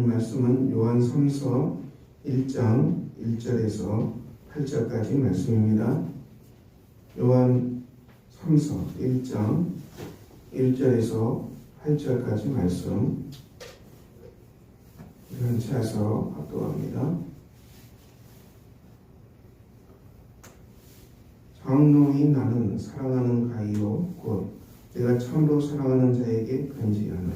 말씀은 요한 3서 1장 1절에서 8절까지 말씀입니다. 요한 3서 1장 1절에서 8절까지 말씀 연차서 합독합니다. 장로인 나는 사랑하는 가이요 곧 내가 참으로 사랑하는 자에게 편지하노라.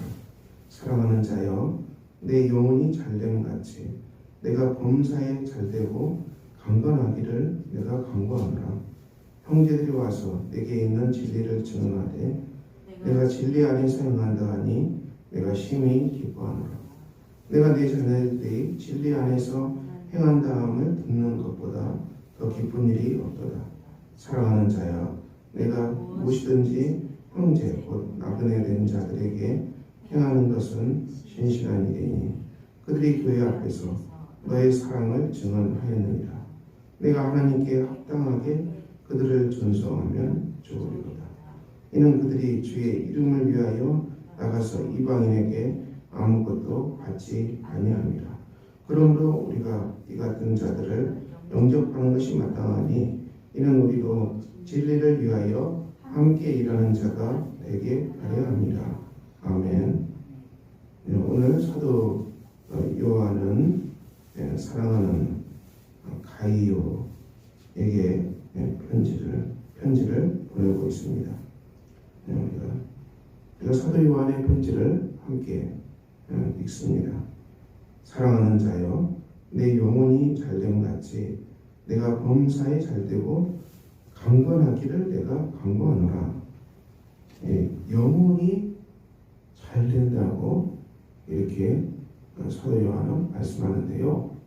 사랑하는 자여, 내 영혼이 잘됨 같이 내가 범사에 잘되고 강건하기를 내가 간구하노라. 형제들이 와서 내게 있는 진리를 증언하되 내가 진리 안에서 행한다 하니 내가 심히 기뻐하노라. 내가 내 자녀들이 진리 안에서 행한다함을 듣는 것보다 더 기쁜 일이 없도다. 사랑하는 자여, 내가 무엇이든지 형제 곧 나그네 된 자들에게 행하는 것은 신실한 일이니 그들이 교회 앞에서 너의 사랑을 증언하였느니라. 내가 하나님께 합당하게 그들을 존성하면 좋으리로다. 이는 그들이 주의 이름을 위하여 나가서 이방인에게 아무것도 받지 아니함이라. 그러므로 우리가 이 같은 자들을 영접하는 것이 마땅하니 이는 우리도 진리를 위하여 함께 일하는 자가 되게 하려 합니다. 아멘. 오늘 사도 요한은 사랑하는 가이오에게 편지를 보내고 있습니다. 우리가 사도 요한의 편지를 함께 읽습니다. 사랑하는 자여, 내 영혼이 잘됨 같이 내가 범사에 잘되고 강건하기를 내가 간구하노라. 영혼이 잘된다고 이렇게 사도 요한은 말씀하는데요.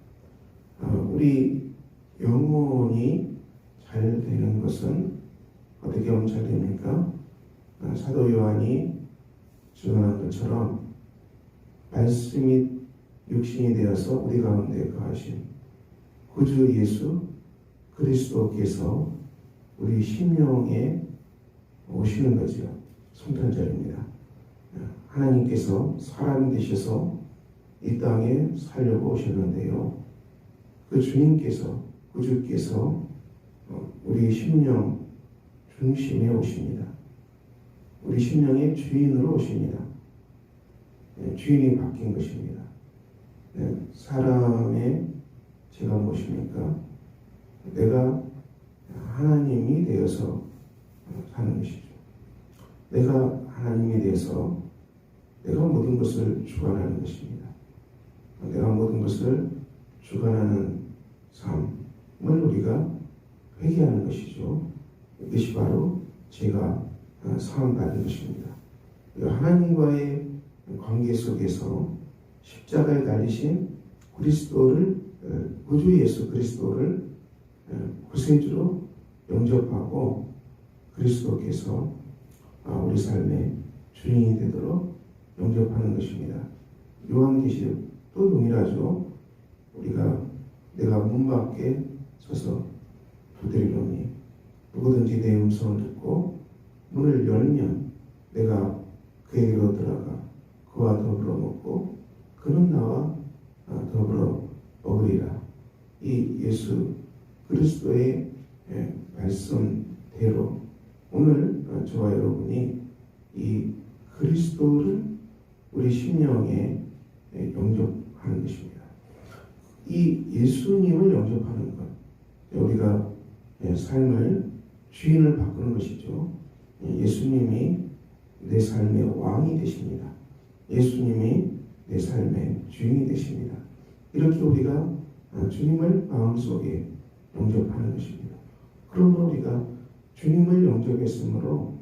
우리 영혼이 잘 되는 것은 어떻게 하면 잘 됩니까? 사도 요한이 증언한 것처럼 말씀이 육신이 되어서 우리 가운데 거하신 구주 예수 그리스도께서 우리 심령에 오시는 거죠. 성탄절입니다. 하나님께서 사람 되셔서 이 땅에 살려고 오셨는데요. 그 주님께서, 구주께서 우리 심령 중심에 오십니다. 우리 심령의 주인으로 오십니다. 주인이 바뀐 것입니다. 사람의 죄가 무엇입니까? 내가 하나님이 되어서 사는 것이죠. 내가 하나님이 되어서 내가 모든 것을 주관하는 것입니다. 내가 모든 것을 주관하는 삶을 우리가 회개하는 것이죠. 이것이 바로 제가 사함받는 것입니다. 하나님과의 관계 속에서 십자가에 달리신 그리스도를, 구주 예수 그리스도를 구세주로 영접하고 그리스도께서 우리 삶의 주인이 되도록 영접하는 것입니다. 요한계시록도 동일하죠. 우리가 내가 문 밖에 서서 두드리노니 누구든지 내 음성을 듣고 문을 열면 내가 그에게로 들어가 그와 더불어 먹고 그는 나와 더불어 먹으리라. 이 예수 그리스도의 말씀대로 오늘 저와 여러분이 이 그리스도를 우리 심령에 영접하는 것입니다. 이 예수님을 영접하는 것, 우리가 삶을 주인을 바꾸는 것이죠. 예수님이 내 삶의 왕이 되십니다. 예수님이 내 삶의 주인이 되십니다. 이렇게 우리가 주님을 마음속에 영접하는 것입니다. 그러므로 우리가 주님을 영접했으므로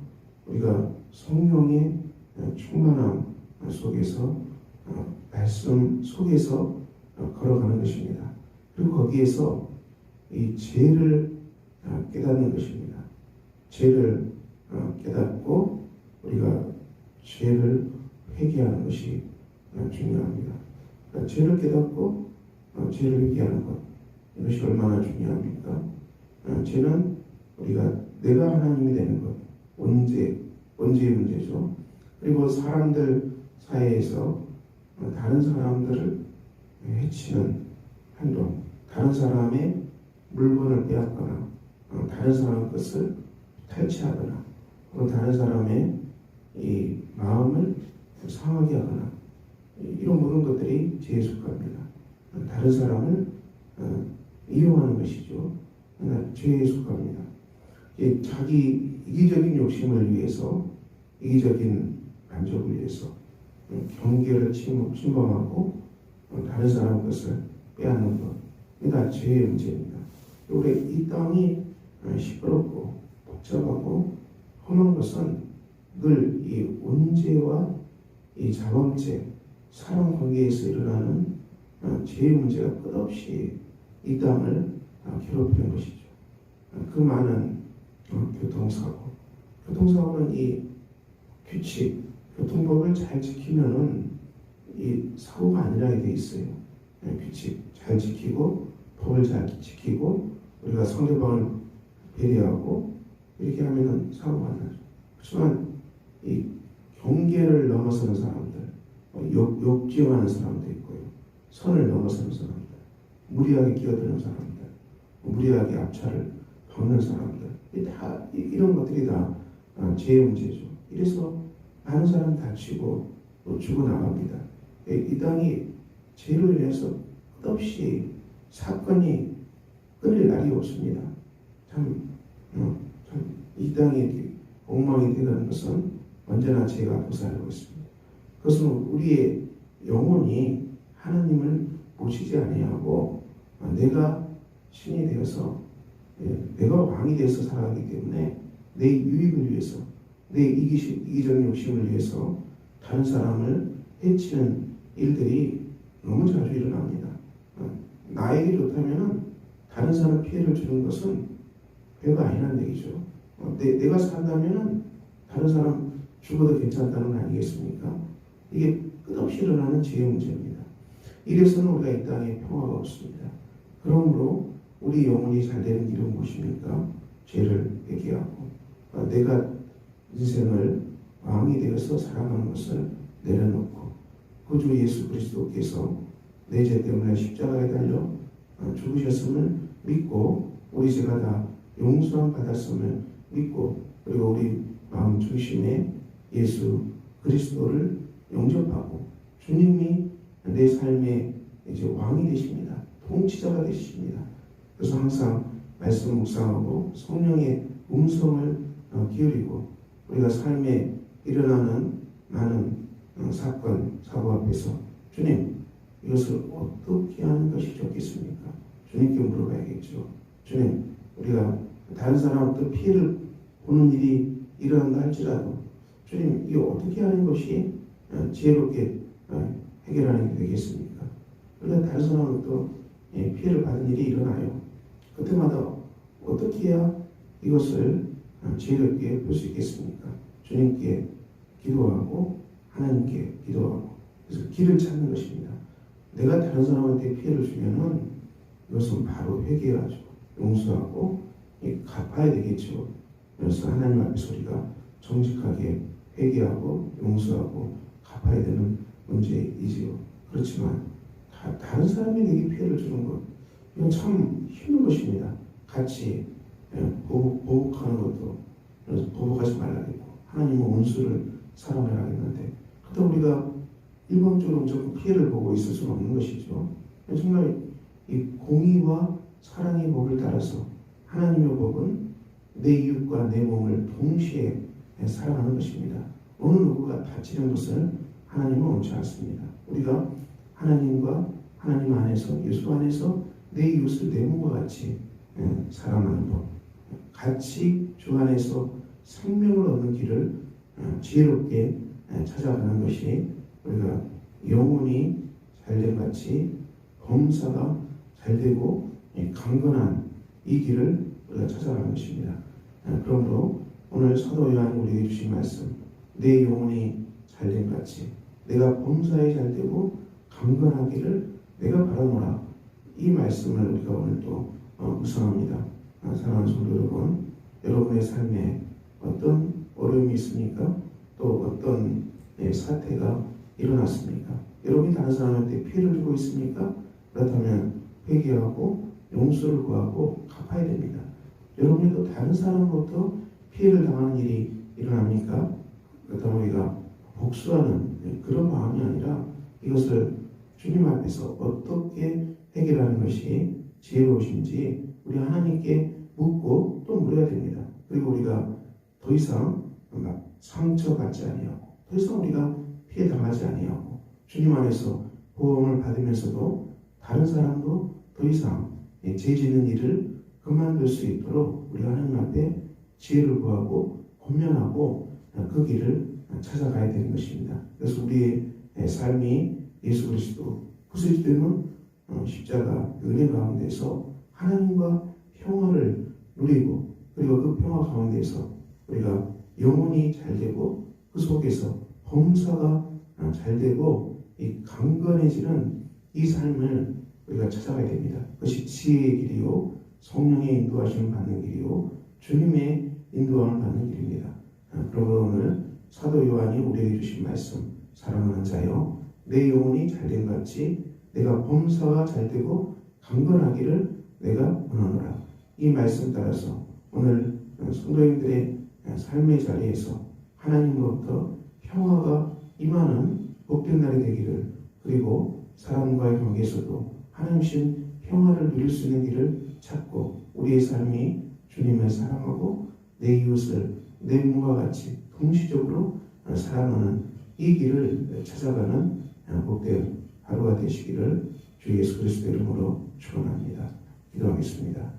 우리가 성령의 충만함 속에서 말씀 속에서 걸어가는 것입니다. 그리고 거기에서 이 죄를 깨닫는 것입니다. 죄를 깨닫고 우리가 죄를 회개하는 것이 중요합니다. 그러니까 죄를 깨닫고 죄를 회개하는 것, 이것이 얼마나 중요합니까? 죄는 우리가 내가 하나님이 되는 것, 원죄의 문제죠. 그리고 사람들 사이에서 다른 사람들을 해치는 행동, 다른 사람의 물건을 빼앗거나 다른 사람 것을 탈취하거나 다른 사람의 이 마음을 상하게 하거나 이런 모든 것들이 죄에 속합니다. 다른 사람을 이용하는 것이죠. 죄에 속합니다. 자기 이기적인 욕심을 위해서, 이기적인 만족을 위해서 경계를 침범하고 다른 사람 것을 빼앗는 것, 이게 다 죄의 문제입니다. 우리 이 땅이 시끄럽고 복잡하고 험한 것은 늘 이 원죄와 이 자범죄, 사람 관계에서 일어나는 죄의 문제가 끝없이 이 땅을 괴롭히는 것이죠. 그 많은 교통사고는 이 규칙, 교통법을 잘 지키면은 이 사고가 안 일어나게 돼 있어요. 규칙 잘 지키고 법을 잘 지키고 우리가 상대방을 배려하고 이렇게 하면은 사고가 안 나죠. 하지만 이 경계를 넘어서는 사람들, 욕지어하는 사람도 있고요. 선을 넘어서는 사람들, 무리하게 끼어드는 사람들, 무리하게 앞차를 박는 사람들, 다 이런 것들이 다 죄의 문제죠. 이래서 많은 사람이 다치고 또 죽어나갑니다. 이 땅이 죄로 인해서 끝없이 사건이 끊일 날이 없습니다. 이 땅이 엉망이 되는 것은 언제나 죄가 도사하고 있습니다. 그것은 우리의 영혼이 하나님을 모시지 아니하고 내가 신이 되어서 내가 왕이 되어서 살아가기 때문에 내 유익을 위해서, 내 이기적인 욕심을 위해서 다른 사람을 해치는 일들이 너무 자주 일어납니다. 나에게 좋다면 다른 사람 피해를 주는 것은 별거 아니라는 얘기죠. 내가 산다면 다른 사람 죽어도 괜찮다는 거 아니겠습니까? 이게 끝없이 일어나는 죄의 문제입니다. 이래서는 우리가 이 땅에 평화가 없습니다. 그러므로 우리 영혼이 잘 되는 길은 무엇입니까? 죄를 회개하고 내가 인생을 왕이 되어서 살아가는 것을 내려놓고 구주 예수 그리스도께서 내 죄 때문에 십자가에 달려 죽으셨음을 믿고 우리 죄가 다 용서함 받았음을 믿고 그리고 우리 마음 중심에 예수 그리스도를 영접하고 주님이 내 삶의 이제 왕이 되십니다. 통치자가 되십니다. 그래서 항상 말씀 묵상하고 성령의 음성을 기울이고 우리가 삶에 일어나는 많은 사건, 사고 앞에서 주님 이것을 어떻게 하는 것이 좋겠습니까? 주님께 물어봐야겠죠. 주님 우리가 다른 사람한테 피해를 보는 일이 일어난다 할지라도 주님 이거 어떻게 하는 것이 지혜롭게 해결하는 게 되겠습니까? 우리가 다른 사람한테 피해를 받은 일이 일어나요. 그때마다 어떻게 해야 이것을 지혜롭게 볼 수 있겠습니까? 주님께 기도하고 하나님께 기도하고 그래서 길을 찾는 것입니다. 내가 다른 사람한테 피해를 주면은 이것은 바로 회개하죠. 용서하고 갚아야 되겠죠. 그래서 하나님 앞에서 우리가 정직하게 회개하고 용서하고 갚아야 되는 문제이지요. 그렇지만 다른 사람이 내게 피해를 주는 것 이건 참 힘든 것입니다. 같이 보복하는 것도 그래서 보복하지 말라겠고 하나님은 원수를 사랑하라 했는데 그렇다고 우리가 일방적으로 무조건 피해를 보고 있을 수는 없는 것이죠. 정말 이 공의와 사랑의 법을 따라서 하나님의 법은 내 이웃과 내 몸을 동시에 사랑하는 것입니다. 어느 누구가 다치는 것을 하나님은 원치 않습니다. 우리가 하나님과 하나님 안에서 예수 안에서 내 이웃을 내 몸과 같이 사랑하는 법, 같이 주 안에서 생명을 얻는 길을 지혜롭게 찾아가는 것이 우리가 영혼이 잘된 같이 범사가 잘되고 강건한 이 길을 우리가 찾아가는 것입니다. 그러므로 오늘 사도 요한이 우리에게 주신 말씀 내 영혼이 잘된 같이 내가 범사에 잘되고 강건하기를 내가 바라노라 이 말씀을 우리가 오늘 또 묵상합니다. 사랑하는 성도 여러분, 여러분의 삶에 어떤 어려움이 있습니까? 또 어떤 사태가 일어났습니까? 여러분이 다른 사람한테 피해를 주고 있습니까? 그렇다면 회개하고 용서를 구하고 갚아야 됩니다. 여러분이 또 다른 사람으로부터 피해를 당하는 일이 일어납니까? 그렇다면 우리가 복수하는 그런 마음이 아니라 이것을 주님 앞에서 어떻게 해결하는 것이 지혜로우신지 우리 하나님께 묻고 또 물어야 됩니다. 그리고 우리가 더 이상 상처받지 아니하고 더 이상 우리가 피해 당하지 아니하고 주님 안에서 보험을 받으면서도 다른 사람도 더 이상 죄 짓는 일을 그만둘 수 있도록 우리가 하나님 앞에 지혜를 구하고 권면하고 그 길을 찾아가야 되는 것입니다. 그래서 우리의 삶이 예수 그리스도 구속되는 십자가 은혜 가운데서 하나님과 평화를 누리고 그리고 그 평화 가운데서 우리가 영혼이 잘 되고 그 속에서 범사가 잘 되고 이 강건해지는 이 삶을 우리가 찾아가야 됩니다. 그것이 지혜의 길이요 성령의 인도하심을 받는 길이요 주님의 인도함을 받는 길입니다. 그러므로 오늘 사도 요한이 우리에게 주신 말씀 사랑하는 자여 내 영혼이 잘된 같이 내가 범사가 잘되고 강건하기를 내가 원하노라. 이 말씀 따라서 오늘 성도님들의 삶의 자리에서 하나님으로부터 평화가 임하는 복된 날이 되기를 그리고 사람과의 관계에서도 하나님신 평화를 누릴 수 있는 길을 찾고 우리의 삶이 주님을 사랑하고 내 이웃을 내 몸과 같이 동시적으로 사랑하는 이 길을 찾아가는 복된 하루가 되시기를 주 예수 그리스도의 이름으로 축원합니다. 기도하겠습니다.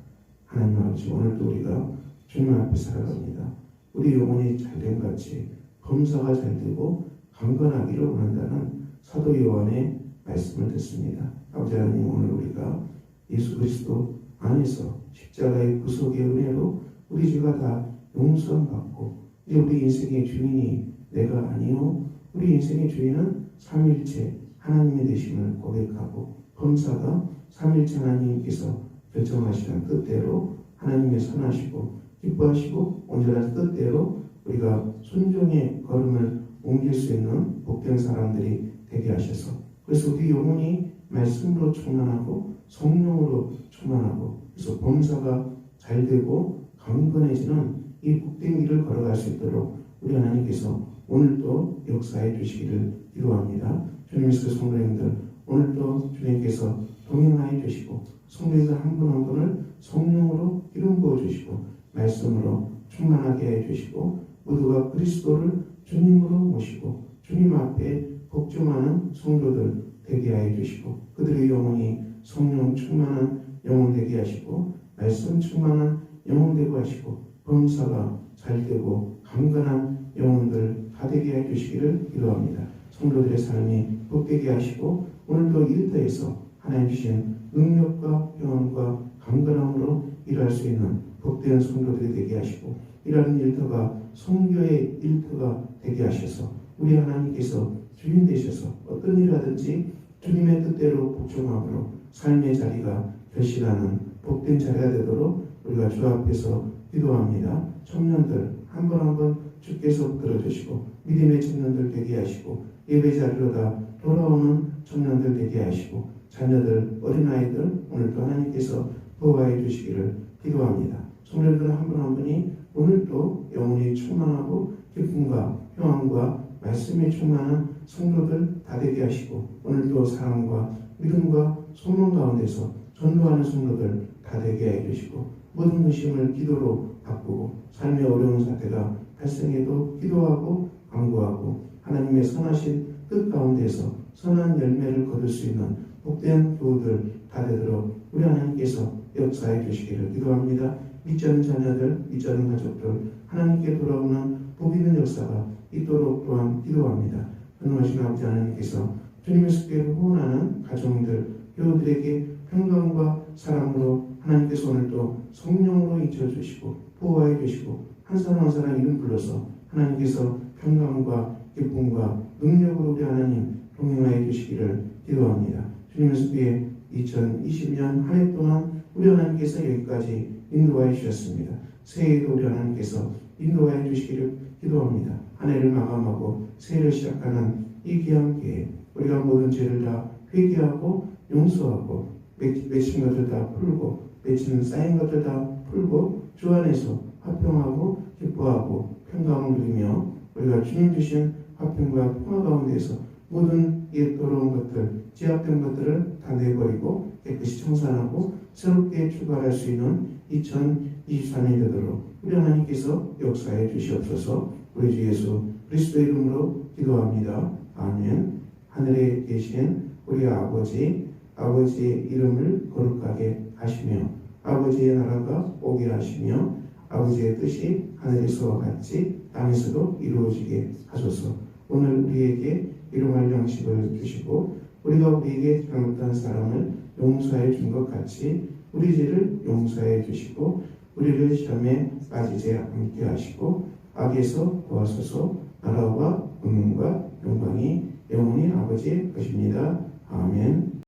하나님 아버지 오늘도 우리가 주님 앞에 살아갑니다. 우리 영혼이 잘된 같이 범사가 잘되고 강건하기를 원한다는 사도 요한의 말씀을 듣습니다. 아버지 하나님 오늘 우리가 예수 그리스도 안에서 십자가의 구속의 은혜로 우리 죄가 다 용서함 받고 이제 우리 인생의 주인이 내가 아니요 우리 인생의 주인은 삼일체 하나님이 되심을 고백하고 범사가 삼일체 하나님께서 결정하시는 뜻대로 하나님의 선하시고 기뻐하시고 온전한 뜻대로 우리가 순종의 걸음을 옮길 수 있는 복된 사람들이 되게 하셔서 그래서 우리 영혼이 말씀으로 충만하고 성령으로 충만하고 그래서 범사가 잘되고 강건해지는 이 복된 길을 걸어갈 수 있도록 우리 하나님께서 오늘도 역사해 주시기를 기도합니다. 주님께서 성도님들 오늘도 주님께서 동행하여 주시고 성도님들 한 분 한 분을 성령으로 기름 부어 주시고 말씀으로 충만하게 해 주시고 모두가 그리스도를 주님으로 모시고 주님 앞에 복종하는 성도들 되게 하여 주시고 그들의 영혼이 성령 충만한 영혼 되게 하시고 말씀 충만한 영혼 되게 하시고 범사가 잘되고 강건한 영혼들 다 되게 해 주시기를 기도합니다. 성도들의 삶이 복되게 하시고 오늘도 일터에서 하나님 주신 능력과 평안과 강건함으로 일할 수 있는 복된 성도들이 되게 하시고 일하는 일터가 선교의 일터가 되게 하셔서 우리 하나님께서 주인 되셔서 어떤 일 하든지 주님의 뜻대로 복종함으로 삶의 자리가 결실하는 복된 자리가 되도록 우리가 주 앞에서 기도합니다. 청년들 한 번 한 번 주께서 들어주시고 믿음의 청년들 되게 하시고 예배 자리로 다 돌아오는 청년들 되게 하시고 자녀들 어린아이들 오늘도 하나님께서 보호해 주시기를 기도합니다. 청년들 한 분 한 분이 오늘도 영혼이 충만하고 기쁨과 평안과 말씀이 충만한 성도들 다 되게 하시고 오늘도 사랑과 믿음과 소망 가운데서 전도하는 성도들 다 되게 해주시고 모든 의심을 기도로 바꾸고 삶의 어려운 사태가 발생해도 기도하고 간구하고 하나님의 선하신 뜻 가운데서 선한 열매를 거둘 수 있는 복된 교우들 다 되도록 우리 하나님께서 역사해 주시기를 기도합니다. 믿지 않는 자녀들, 믿지 않는 가족들 하나님께 돌아오는 복 있는 역사가 있도록 또한 기도합니다. 전능하신 아버지 하나님께서 주님의 숙배를 후원하는 가정들, 교우들에게 평강과 사랑으로 하나님께서 오늘도 성령으로 인쳐주시고 보호해 주시고 한 사람 한 사람 이름 불러서 하나님께서 평강과 기쁨과 능력으로 우리 하나님 동행하여 주시기를 기도합니다. 주님의 숙배에 2020년 한 해 동안 우리 하나님께서 여기까지 인도하여 주셨습니다. 새해에도 우리 하나님께서 인도하여 주시기를 기도합니다. 한 해를 마감하고 새해를 시작하는 이 귀한 기회 우리가 모든 죄를 다 회개하고 용서하고 맺힌 것들 다 풀고 맺힌 쌓인 것들 다 풀고 주 안에서 화평하고 기뻐하고 평강을 누리며 우리가 주님 주신 화평과 평화 가운데서 모든 옛 더러운 것들, 죄악된 것들을 다 내버리고 깨끗이 청산하고 새롭게 출발할 수 있는 2024년이 되도록 우리 하나님께서 역사해 주시옵소서. 우리 주 예수 그리스도의 이름으로 기도합니다. 아멘. 하늘에 계신 우리 아버지의 이름을 거룩하게 하시며 아버지의 나라가 오게 하시며 아버지의 뜻이 하늘에서와 같이 땅에서도 이루어지게 하소서. 오늘 우리에게 일용할 양식을 주시고 우리가 우리에게 잘못한 사람을 용서해 준 것 같이 우리 죄를 용서해 주시고 우리를 시험에 빠지지 않게 하시고 악에서 도와소서. 나라와 권능과 영광이 영원히 아버지의 것입니다. 아멘.